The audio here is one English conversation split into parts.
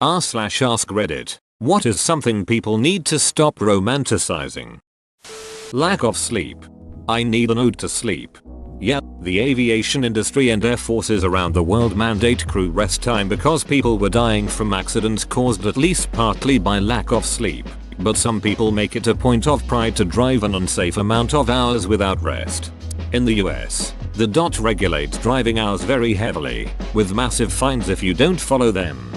r/ask Reddit. What is something people need to stop romanticizing? Lack of sleep. I need an ode to sleep. Yeah, the aviation industry and air forces around the world mandate crew rest time because people were dying from accidents caused at least partly by lack of sleep. But some people make it a point of pride to drive an unsafe amount of hours without rest. In the US, the DOT regulates driving hours very heavily, with massive fines if you don't follow them.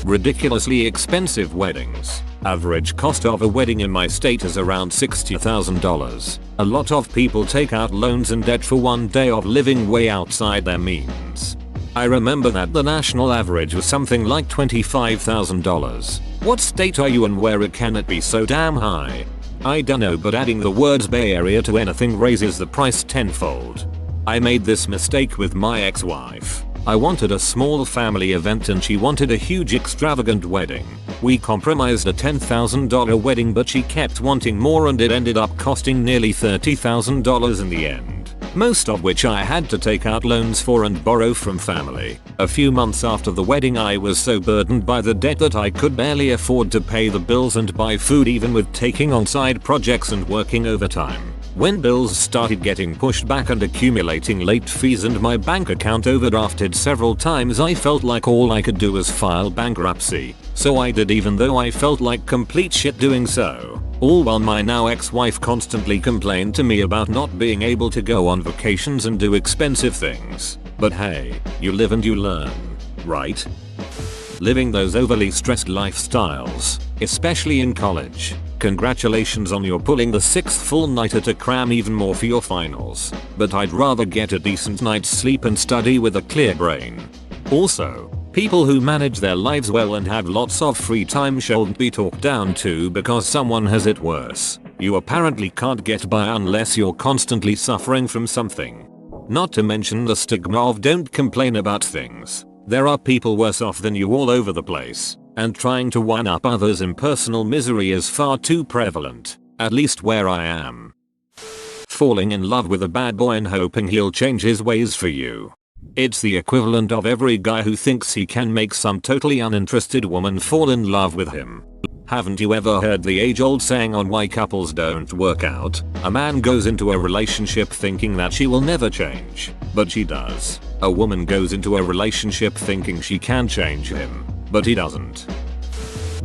Ridiculously expensive weddings. Average cost of a wedding in my state is around $60,000. A lot of people take out loans and debt for one day of living way outside their means. I remember that the national average was something like $25,000. What state are you and where can it be so damn high? I dunno, but adding the words Bay Area to anything raises the price tenfold. I made this mistake with my ex-wife. I wanted a small family event and she wanted a huge extravagant wedding. We compromised a $10,000 wedding, but she kept wanting more and it ended up costing nearly $30,000 in the end. Most of which I had to take out loans for and borrow from family. A few months after the wedding I was so burdened by the debt that I could barely afford to pay the bills and buy food, even with taking on side projects and working overtime. When bills started getting pushed back and accumulating late fees and my bank account overdrafted several times, I felt like all I could do was file bankruptcy. So I did, even though I felt like complete shit doing so. All while my now ex-wife constantly complained to me about not being able to go on vacations and do expensive things. But hey, you live and you learn, right? Living those overly stressed lifestyles, especially in college. Congratulations on your pulling the 6th full nighter to cram even more for your finals. But I'd rather get a decent night's sleep and study with a clear brain. Also, people who manage their lives well and have lots of free time shouldn't be talked down to because someone has it worse. You apparently can't get by unless you're constantly suffering from something. Not to mention the stigma of don't complain about things. There are people worse off than you all over the place, and trying to one up others in personal misery is far too prevalent, at least where I am. Falling in love with a bad boy and hoping he'll change his ways for you. It's the equivalent of every guy who thinks he can make some totally uninterested woman fall in love with him. Haven't you ever heard the age-old saying on why couples don't work out? A man goes into a relationship thinking that she will never change, but she does. A woman goes into a relationship thinking she can change him, but he doesn't.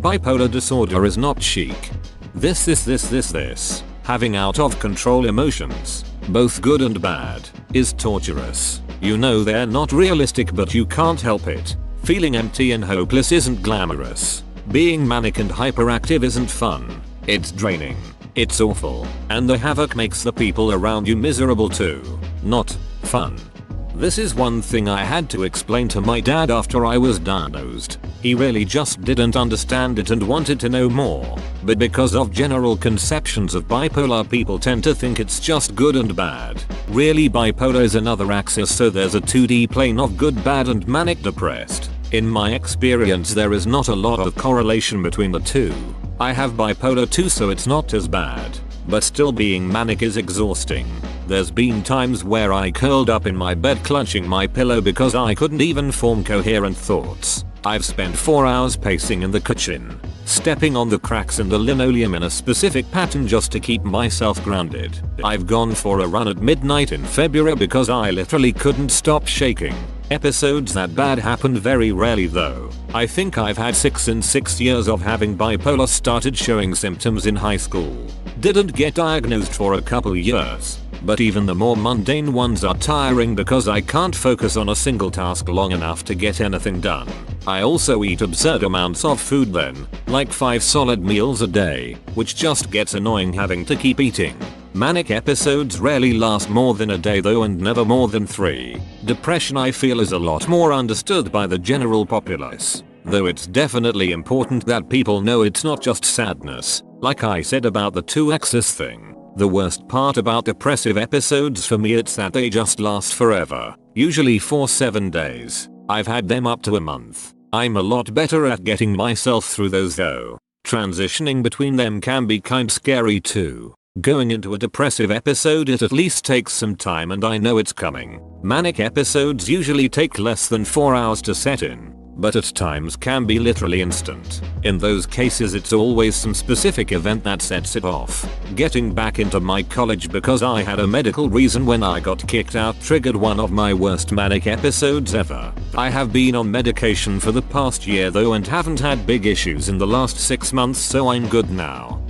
Bipolar disorder is not chic. This. Having out of control emotions, both good and bad, is torturous. You know they're not realistic, but you can't help it. Feeling empty and hopeless isn't glamorous. Being manic and hyperactive isn't fun. It's draining. It's awful. And the havoc makes the people around you miserable too. Not fun. This is one thing I had to explain to my dad after I was diagnosed. He really just didn't understand it and wanted to know more. But because of general conceptions of bipolar, people tend to think it's just good and bad. Really, bipolar is another axis, so there's a 2D plane of good, bad and manic depressed. In my experience, there is not a lot of correlation between the two. I have bipolar 2, so it's not as bad. But still, being manic is exhausting. There's been times where I curled up in my bed clutching my pillow because I couldn't even form coherent thoughts. I've spent 4 hours pacing in the kitchen, stepping on the cracks in the linoleum in a specific pattern just to keep myself grounded. I've gone for a run at midnight in February because I literally couldn't stop shaking. Episodes that bad happen very rarely though. I think I've had 6 in 6 years of having bipolar. Started showing symptoms in high school. Didn't get diagnosed for a couple years. But even the more mundane ones are tiring because I can't focus on a single task long enough to get anything done. I also eat absurd amounts of food then, like 5 solid meals a day, which just gets annoying having to keep eating. Manic episodes rarely last more than a day though, and never more than 3. Depression, I feel, is a lot more understood by the general populace. Though it's definitely important that people know it's not just sadness, like I said about the 2-axis thing. The worst part about depressive episodes for me, it's that they just last forever, usually for 7 days. I've had them up to a month. I'm a lot better at getting myself through those though. Transitioning between them can be kind scary too. Going into a depressive episode, it at least takes some time and I know it's coming. Manic episodes usually take less than 4 hours to set in, but at times can be literally instant. In those cases it's always some specific event that sets it off. Getting back into my college because I had a medical reason when I got kicked out triggered one of my worst manic episodes ever. I have been on medication for the past year though and haven't had big issues in the last 6 months, so I'm good now.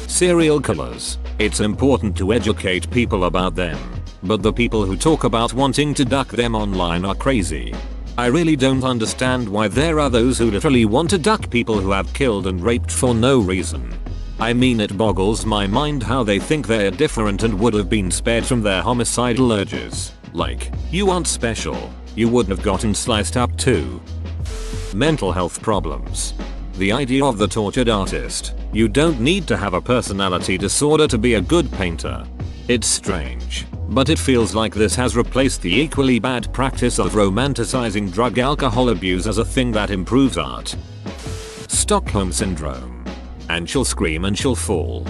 Serial killers. It's important to educate people about them, but the people who talk about wanting to duck them online are crazy. I really don't understand why there are those who literally want to duck people who have killed and raped for no reason. I mean, it boggles my mind how they think they're different and would have been spared from their homicidal urges. Like, you aren't special, you would have gotten sliced up too. Mental health problems. The idea of the tortured artist. You don't need to have a personality disorder to be a good painter. It's strange, but it feels like this has replaced the equally bad practice of romanticizing drug alcohol abuse as a thing that improves art. Stockholm Syndrome. And she'll scream and she'll fall.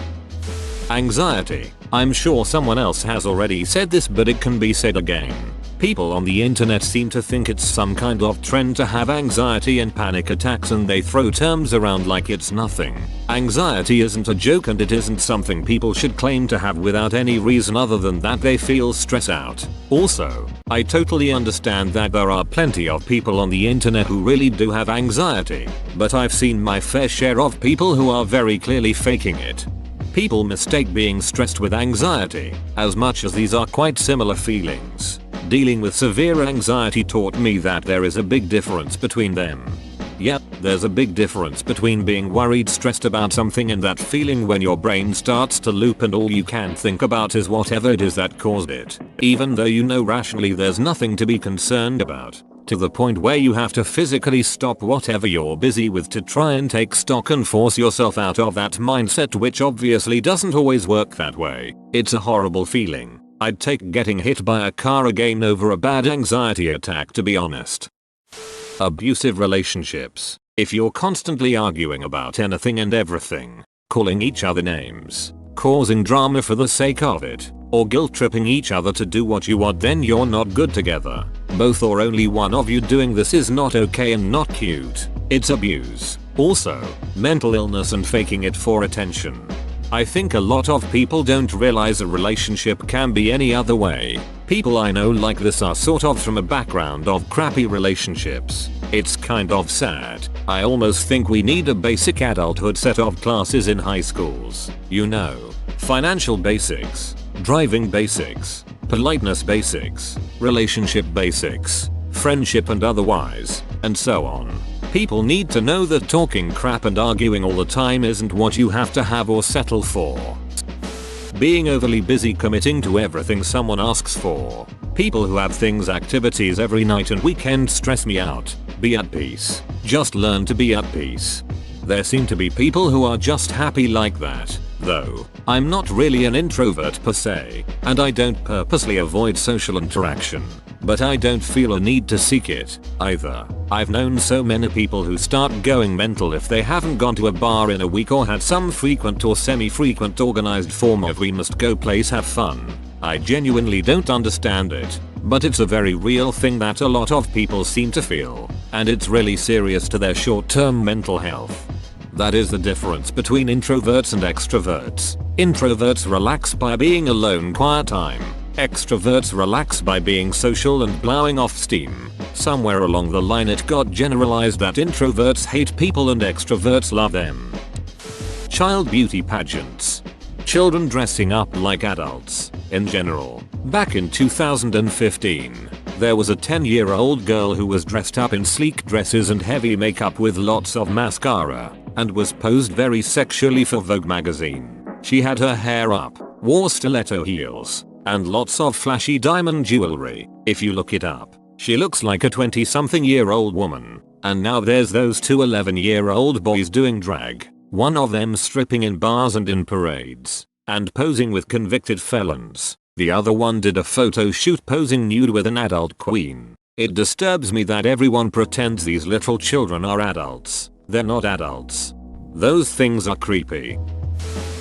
Anxiety. I'm sure someone else has already said this, but it can be said again. People on the internet seem to think it's some kind of trend to have anxiety and panic attacks, and they throw terms around like it's nothing. Anxiety isn't a joke, and it isn't something people should claim to have without any reason other than that they feel stressed out. Also, I totally understand that there are plenty of people on the internet who really do have anxiety, but I've seen my fair share of people who are very clearly faking it. People mistake being stressed with anxiety, as much as these are quite similar feelings. Dealing with severe anxiety taught me that there is a big difference between them. Yep, there's a big difference between being worried, stressed about something, and that feeling when your brain starts to loop and all you can think about is whatever it is that caused it, even though you know rationally there's nothing to be concerned about. To the point where you have to physically stop whatever you're busy with to try and take stock and force yourself out of that mindset, which obviously doesn't always work that way. It's a horrible feeling. I'd take getting hit by a car again over a bad anxiety attack, to be honest. Abusive relationships. If you're constantly arguing about anything and everything, calling each other names, causing drama for the sake of it, or guilt-tripping each other to do what you want, then you're not good together. Both or only one of you doing this is not okay and not cute. It's abuse. Also, mental illness and faking it for attention. I think a lot of people don't realize a relationship can be any other way. People I know like this are sort of from a background of crappy relationships. It's kind of sad. I almost think we need a basic adulthood set of classes in high schools. You know, financial basics, driving basics, politeness basics, relationship basics, friendship and otherwise, and so on. People need to know that talking crap and arguing all the time isn't what you have to have or settle for. Being overly busy committing to everything someone asks for. People who have activities every night and weekend stress me out. Be at peace. Just learn to be at peace. There seem to be people who are just happy like that, though. I'm not really an introvert per se, and I don't purposely avoid social interaction. But I don't feel a need to seek it, either. I've known so many people who start going mental if they haven't gone to a bar in a week or had some frequent or semi-frequent organized form of we must go place have fun. I genuinely don't understand it, but it's a very real thing that a lot of people seem to feel, and it's really serious to their short-term mental health. That is the difference between introverts and extroverts. Introverts relax by being alone, quiet time. Extroverts relax by being social and blowing off steam. Somewhere along the line it got generalized that introverts hate people and extroverts love them. Child beauty pageants. Children dressing up like adults, in general. Back in 2015, there was a 10-year-old girl who was dressed up in sleek dresses and heavy makeup with lots of mascara, and was posed very sexually for Vogue magazine. She had her hair up, wore stiletto heels, and lots of flashy diamond jewelry. If you look it up, she looks like a 20-something-year-old woman. And now there's those two 11-year-old boys doing drag. One of them stripping in bars and in parades, and posing with convicted felons. The other one did a photo shoot posing nude with an adult queen. It disturbs me that everyone pretends these little children are adults. They're not adults. Those things are creepy.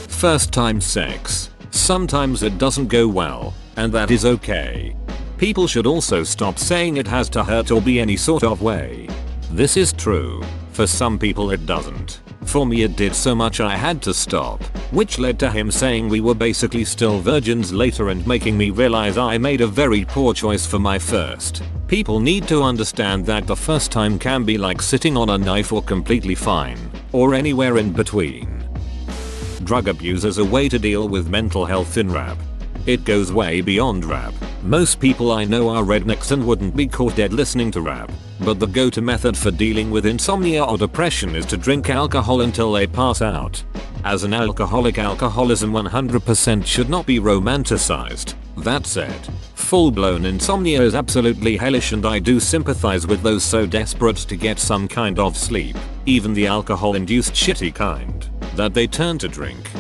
First time sex. Sometimes it doesn't go well, and that is okay. People should also stop saying it has to hurt or be any sort of way. This is true. For some people it doesn't. For me it did so much I had to stop, which led to him saying we were basically still virgins later and making me realize I made a very poor choice for my first. People need to understand that the first time can be like sitting on a knife or completely fine, or anywhere in between. Drug abuse is a way to deal with mental health in rap. It goes way beyond rap. Most people I know are rednecks and wouldn't be caught dead listening to rap. But the go-to method for dealing with insomnia or depression is to drink alcohol until they pass out. As an alcoholic, alcoholism 100% should not be romanticized. That said, full-blown insomnia is absolutely hellish and I do sympathize with those so desperate to get some kind of sleep, even the alcohol-induced shitty kind, that they turn to drink.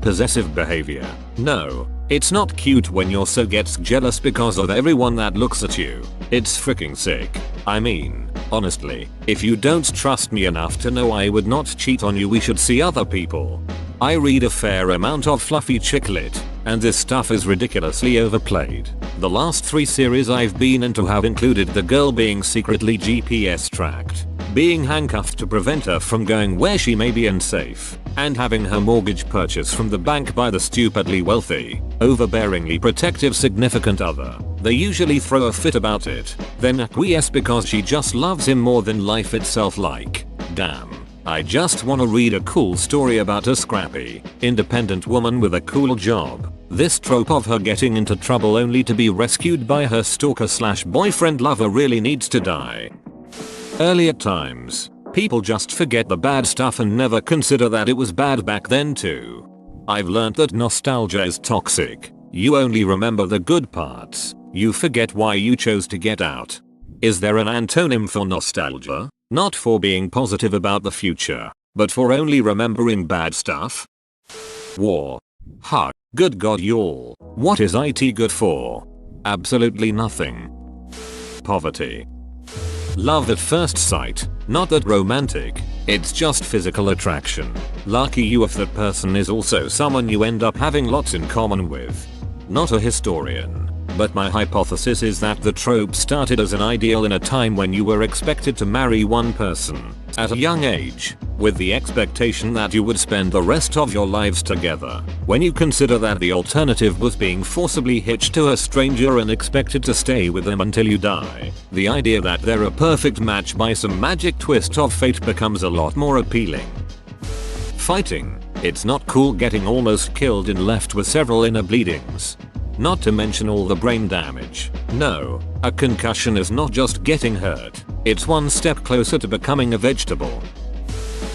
Possessive behavior. No, it's not cute when you're so gets jealous because of everyone that looks at you. It's freaking sick. I mean, honestly, if you don't trust me enough to know I would not cheat on you, we should see other people. I read a fair amount of fluffy chick lit, and this stuff is ridiculously overplayed. The last 3 series I've been into have included the girl being secretly GPS tracked, being handcuffed to prevent her from going where she may be unsafe, and having her mortgage purchased from the bank by the stupidly wealthy, overbearingly protective significant other. They usually throw a fit about it, then acquiesce because she just loves him more than life itself. Like, damn. I just wanna read a cool story about a scrappy, independent woman with a cool job. This trope of her getting into trouble only to be rescued by her stalker/boyfriend lover really needs to die. Earlier times, people just forget the bad stuff and never consider that it was bad back then too. I've learned that nostalgia is toxic. You only remember the good parts. You forget why you chose to get out. Is there an antonym for nostalgia? Not for being positive about the future, but for only remembering bad stuff? War. Ha, good god y'all. What is IT good for? Absolutely nothing. Poverty. Love at first sight, not that romantic, it's just physical attraction. Lucky you if that person is also someone you end up having lots in common with. Not a historian, but my hypothesis is that the trope started as an ideal in a time when you were expected to marry one person at a young age, with the expectation that you would spend the rest of your lives together. When you consider that the alternative was being forcibly hitched to a stranger and expected to stay with them until you die, the idea that they're a perfect match by some magic twist of fate becomes a lot more appealing. Fighting. It's not cool getting almost killed and left with several inner bleedings. Not to mention all the brain damage. No, a concussion is not just getting hurt, it's one step closer to becoming a vegetable.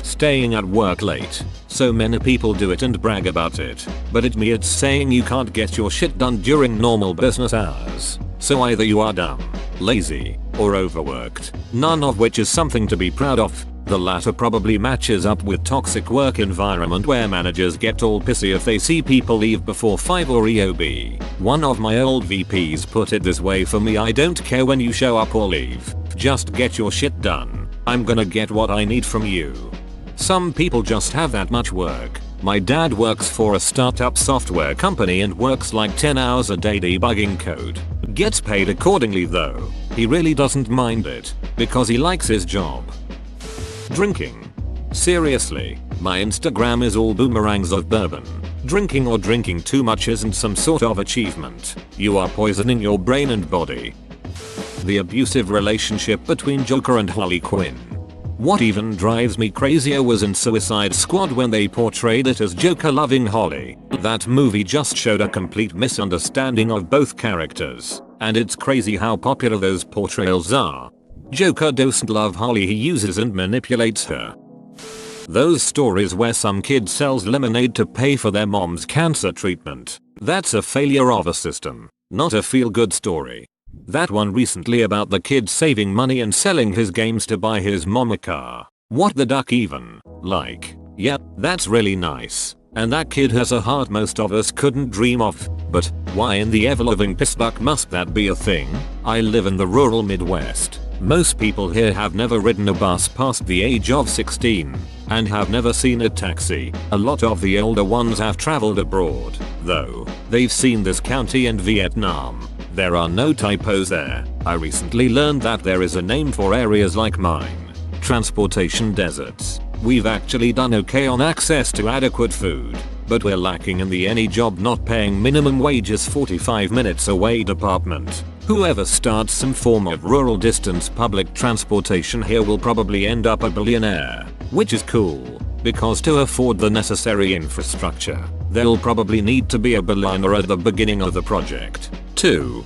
Staying at work late. So many people do it and brag about it, but at me it's saying you can't get your shit done during normal business hours. So either you are dumb, lazy, or overworked, none of which is something to be proud of. The latter probably matches up with toxic work environment where managers get all pissy if they see people leave before 5 or EOB. One of my old VPs put it this way: for me, I don't care when you show up or leave, just get your shit done. I'm gonna get what I need from you. Some people just have that much work. My dad works for a startup software company and works like 10 hours a day debugging code. Gets paid accordingly though. He really doesn't mind it, because he likes his job. Drinking. Seriously, my Instagram is all boomerangs of bourbon. Drinking or drinking too much isn't some sort of achievement. You are poisoning your brain and body. The abusive relationship between Joker and Harley Quinn. What even drives me crazier was in Suicide Squad when they portrayed it as Joker loving Holly. That movie just showed a complete misunderstanding of both characters, and it's crazy how popular those portrayals are. Joker doesn't love Holly, he uses and manipulates her. Those stories where some kid sells lemonade to pay for their mom's cancer treatment. That's a failure of a system, not a feel-good story. That one recently about the kid saving money and selling his games to buy his mom a car. What the duck even? Like, yeah, that's really nice. And that kid has a heart most of us couldn't dream of. But why in the ever-loving pissbuck must that be a thing? I live in the rural Midwest. Most people here have never ridden a bus past the age of 16 and have never seen a taxi. A lot of the older ones have traveled abroad, though. They've seen this county and Vietnam. There are no typos there. I recently learned that there is a name for areas like mine. Transportation deserts. We've actually done okay on access to adequate food, but we're lacking in the any job not paying minimum wages 45 minutes away department. Whoever starts some form of rural distance public transportation here will probably end up a billionaire, which is cool, because to afford the necessary infrastructure, there'll probably need to be a billionaire at the beginning of the project. 2.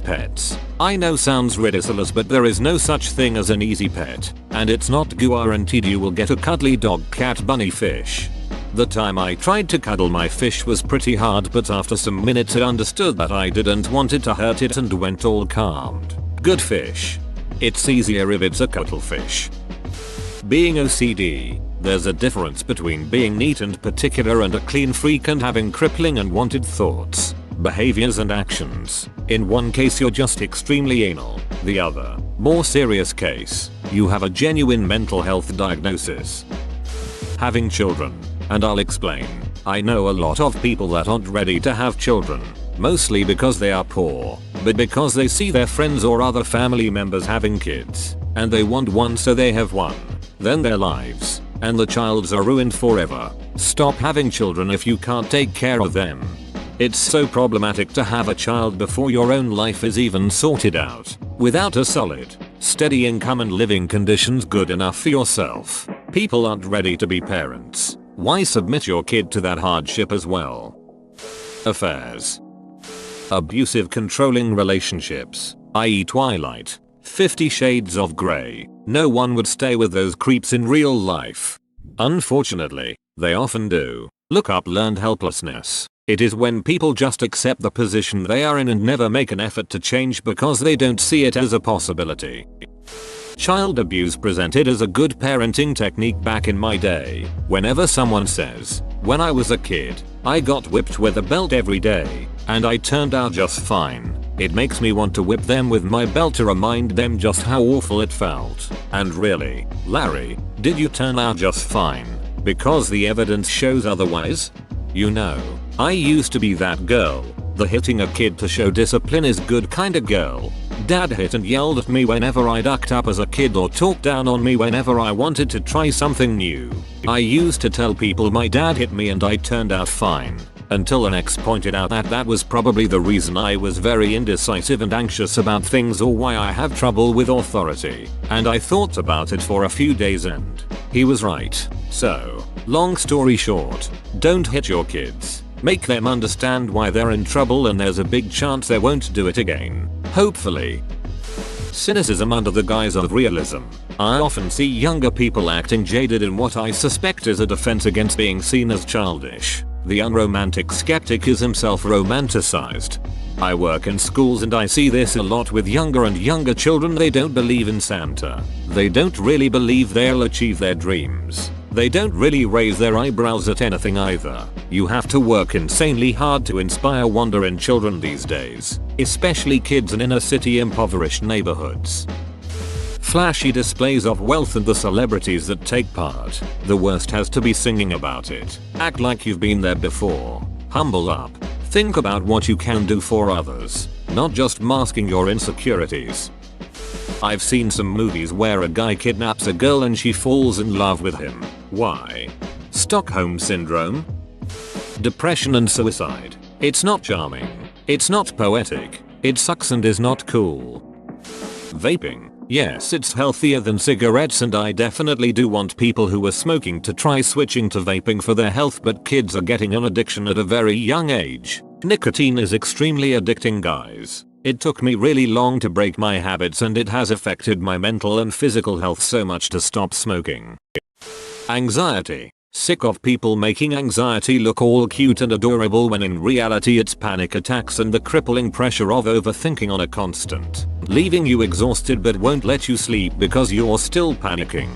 Pets. I know sounds ridiculous, but there is no such thing as an easy pet, and it's not guaranteed you will get a cuddly dog, cat, bunny, fish. The time I tried to cuddle my fish was pretty hard, but after some minutes I understood that I didn't want it to hurt it and went all calmed. Good fish. It's easier if it's a cuttlefish. Being OCD. There's a difference between being neat and particular and a clean freak and having crippling and wanted thoughts, behaviors and actions. In one case you're just extremely anal. The other, more serious case, you have a genuine mental health diagnosis. Having children. And I'll explain. I know a lot of people that aren't ready to have children, mostly because they are poor, but because they see their friends or other family members having kids, and they want one so they have one. Then their lives and the child's are ruined forever. Stop having children if you can't take care of them. It's so problematic to have a child before your own life is even sorted out, without a solid, steady income and living conditions good enough for yourself. People aren't ready to be parents. Why submit your kid to that hardship as well? Affairs. Abusive controlling relationships, i.e. Twilight, 50 Shades of Grey. No one would stay with those creeps in real life. Unfortunately, they often do. Look up learned helplessness. It is when people just accept the position they are in and never make an effort to change because they don't see it as a possibility. Child abuse presented as a good parenting technique back in my day. Whenever someone says, "When I was a kid, I got whipped with a belt every day, and I turned out just fine," it makes me want to whip them with my belt to remind them just how awful it felt. And really, Larry, did you turn out just fine? Because the evidence shows otherwise? You know, I used to be that girl. The hitting a kid to show discipline is good kinda girl. Dad hit and yelled at me whenever I ducked up as a kid or talked down on me whenever I wanted to try something new. I used to tell people my dad hit me and I turned out fine, until an ex pointed out that that was probably the reason I was very indecisive and anxious about things or why I have trouble with authority, and I thought about it for a few days and he was right. So, long story short, don't hit your kids. Make them understand why they're in trouble and there's a big chance they won't do it again. Hopefully. Cynicism under the guise of realism. I often see younger people acting jaded in what I suspect is a defense against being seen as childish. The unromantic skeptic is himself romanticized. I work in schools and I see this a lot with younger and younger children. They don't believe in Santa. They don't really believe they'll achieve their dreams. They don't really raise their eyebrows at anything either. You have to work insanely hard to inspire wonder in children these days, especially kids in inner city impoverished neighborhoods. Flashy displays of wealth and the celebrities that take part. The worst has to be singing about it. Act like you've been there before. Humble up. Think about what you can do for others, not just masking your insecurities. I've seen some movies where a guy kidnaps a girl and she falls in love with him. Why? Stockholm Syndrome? Depression and suicide. It's not charming. It's not poetic. It sucks and is not cool. Vaping. Yes, it's healthier than cigarettes and I definitely do want people who are smoking to try switching to vaping for their health, but kids are getting an addiction at a very young age. Nicotine is extremely addicting, guys. It took me really long to break my habits and it has affected my mental and physical health so much to stop smoking. Anxiety. Sick of people making anxiety look all cute and adorable when in reality it's panic attacks and the crippling pressure of overthinking on a constant, leaving you exhausted but won't let you sleep because you're still panicking.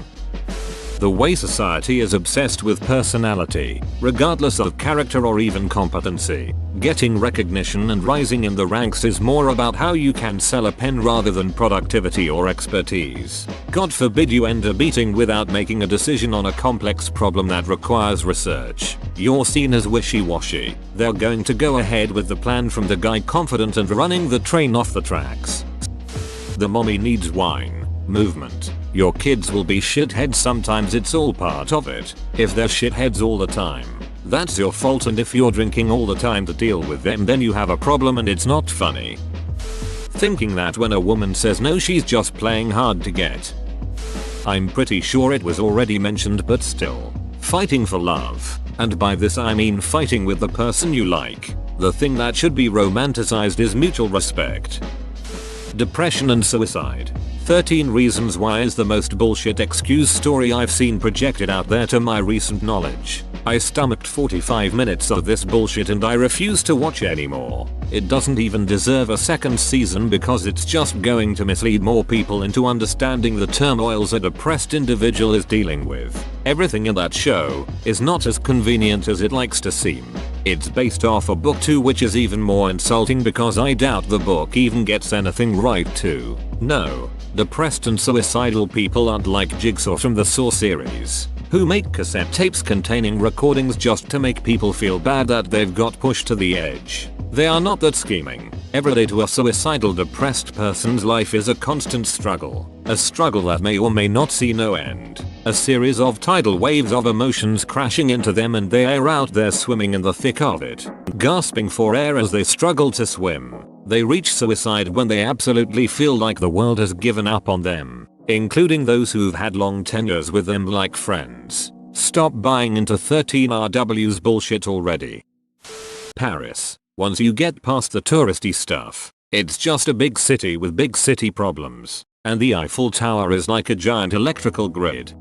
The way society is obsessed with personality, regardless of character or even competency. Getting recognition and rising in the ranks is more about how you can sell a pen rather than productivity or expertise. God forbid you end a meeting without making a decision on a complex problem that requires research. You're seen as wishy-washy. They're going to go ahead with the plan from the guy confident and running the train off the tracks. The mommy needs wine. Movement. Your kids will be shitheads sometimes, it's all part of it. If they're shitheads all the time, that's your fault, and if you're drinking all the time to deal with them, then you have a problem and it's not funny. Thinking that when a woman says no she's just playing hard to get. I'm pretty sure it was already mentioned, but still. Fighting for love. And by this I mean fighting with the person you like. The thing that should be romanticized is mutual respect. Depression and suicide. 13 Reasons Why is the most bullshit excuse story I've seen projected out there to my recent knowledge. I stomached 45 minutes of this bullshit and I refuse to watch anymore. It doesn't even deserve a second season because it's just going to mislead more people into understanding the turmoils a depressed individual is dealing with. Everything in that show is not as convenient as it likes to seem. It's based off a book too, which is even more insulting because I doubt the book even gets anything right too. No. Depressed and suicidal people aren't like Jigsaw from the Saw series, who make cassette tapes containing recordings just to make people feel bad that they've got pushed to the edge. They are not that scheming. Every day to a suicidal depressed person's life is a constant struggle. A struggle that may or may not see no end. A series of tidal waves of emotions crashing into them, and they are out there swimming in the thick of it, gasping for air as they struggle to swim. They reach suicide when they absolutely feel like the world has given up on them, including those who've had long tenures with them like friends. Stop buying into 13RW's bullshit already. Paris. Once you get past the touristy stuff, it's just a big city with big city problems, and the Eiffel Tower is like a giant electrical grid.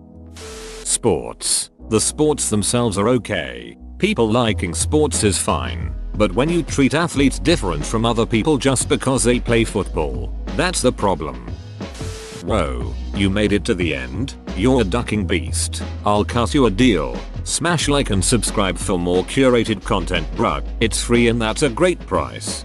Sports. The sports themselves are okay. People liking sports is fine. But when you treat athletes different from other people just because they play football, that's the problem. Whoa, you made it to the end? You're a ducking beast. I'll cut you a deal. Smash like and subscribe for more curated content, bruh. It's free and that's a great price.